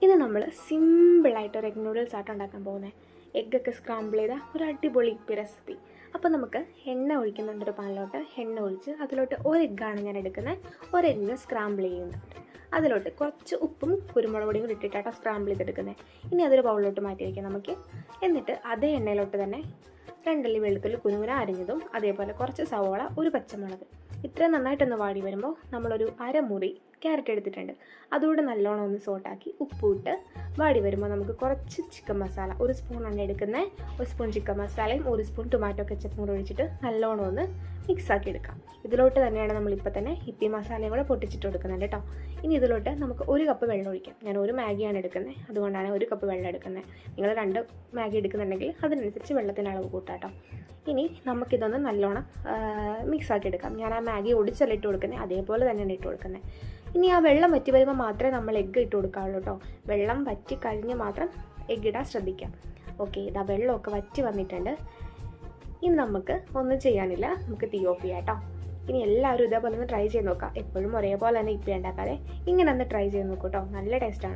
ഇത് നമ്മൾ സിമ്പിളായിട്ട് ഒരു എഗ് നൂഡിൽസ് ആയിട്ട് ഉണ്ടാക്കാൻ പോകുന്നത്. എഗ്ഗൊക്കെ സ്ക്രാമ്പിൾ ചെയ്ത ഒരു അടിപൊളി റെസിപ്പി. അപ്പോൾ നമുക്ക് എണ്ണ ഒഴിക്കുന്നുണ്ട്. ഒരു പാനിലോട്ട് എണ്ണ ഒഴിച്ച് അതിലോട്ട് ഒരു എഗ്ഗാണ് ഞാൻ എടുക്കുന്നത്. ഒരു എഗ്ഗ് സ്ക്രാമ്പിൾ ചെയ്യുന്നുണ്ട്. അതിലോട്ട് കുറച്ച് ഉപ്പും കുരുമുളക് പൊടിയും കൂടി ഇട്ടിട്ടാണ് സ്ക്രാമ്പിൾ ചെയ്തെടുക്കുന്നത്. ഇനി അതൊരു ബൗളിലോട്ട് മാറ്റി വയ്ക്കാം നമുക്ക്. എന്നിട്ട് അതേ എണ്ണയിലോട്ട് തന്നെ 2 അല്ലി വെളുത്തുള്ളി കുനുകുന അരിഞ്ഞതും അതേപോലെ കുറച്ച് സവോള, ഒരു പച്ചമുളക് ഇത്രയും നന്നായിട്ടൊന്ന് വാടി വരുമ്പോൾ നമ്മളൊരു അരമുറി ക്യാരറ്റ് എടുത്തിട്ടുണ്ട്. അതുകൂടെ നല്ലോണം ഒന്ന് സോട്ടാക്കി ഉപ്പിട്ട് വാടി വരുമ്പോൾ നമുക്ക് കുറച്ച് ചിക്കൻ മസാല, 1 സ്പൂണാണ് എടുക്കുന്നത്. 1 സ്പൂൺ ചിക്കൻ മസാലയും 1 സ്പൂൺ ടൊമാറ്റോ കെച്ചപ്പും കൂടെ ഒഴിച്ചിട്ട് നല്ലോണം ഒന്ന് മിക്സാക്കി എടുക്കാം. ഇതിലോട്ട് തന്നെയാണ് നമ്മളിപ്പോൾ തന്നെ ഹിപ്പി മസാലയും കൂടെ പൊട്ടിച്ചിട്ട് കൊടുക്കുന്നുണ്ട് കേട്ടോ. ഇനി ഇതിലോട്ട് നമുക്ക് 1 കപ്പ് വെള്ളം ഒഴിക്കാം. ഞാൻ 1 മാഗിയാണ് എടുക്കുന്നത്, അതുകൊണ്ടാണ് 1 കപ്പ് വെള്ളം എടുക്കുന്നത്. നിങ്ങൾ 2 മാഗി എടുക്കുന്നുണ്ടെങ്കിൽ അതിനനുസരിച്ച് വെള്ളത്തിൻ്റെ അളവ് കൂട്ടാം കേട്ടോ. ഇനി നമുക്കിതൊന്ന് നല്ലോണം മിക്സാക്കി എടുക്കാം. ഞാൻ ആ മാഗി ഒടിച്ചല്ല ഇട്ട് കൊടുക്കുന്നത്, അതേപോലെ തന്നെയാണ് ഇട്ട് കൊടുക്കുന്നത്. ഇനി ആ വെള്ളം വറ്റി വരുമ്പോൾ മാത്രമേ നമ്മൾ എഗ്ഗ് ഇട്ട് കൊടുക്കാവുള്ളൂ കേട്ടോ. വെള്ളം വറ്റി കഴിഞ്ഞ് മാത്രം എഗ്ഗ് ഇടാൻ ശ്രദ്ധിക്കാം. ഓക്കെ, ഇതാ വെള്ളമൊക്കെ വറ്റി വന്നിട്ടുണ്ട്. ഇനി നമുക്ക് ഒന്നും ചെയ്യാനില്ല, നമുക്ക് തീ ഓഫ് ചെയ്യാം കേട്ടോ. ഇനി എല്ലാവരും ഇതേപോലെ ഒന്ന് ട്രൈ ചെയ്ത് നോക്കാം. എപ്പോഴും ഒരേപോലെ തന്നെ ഇപ്പം ഉണ്ടാക്കാതെ ഇങ്ങനെ ഒന്ന് ട്രൈ ചെയ്ത് നോക്കൂ കേട്ടോ. നല്ല ടേസ്റ്റാണ്.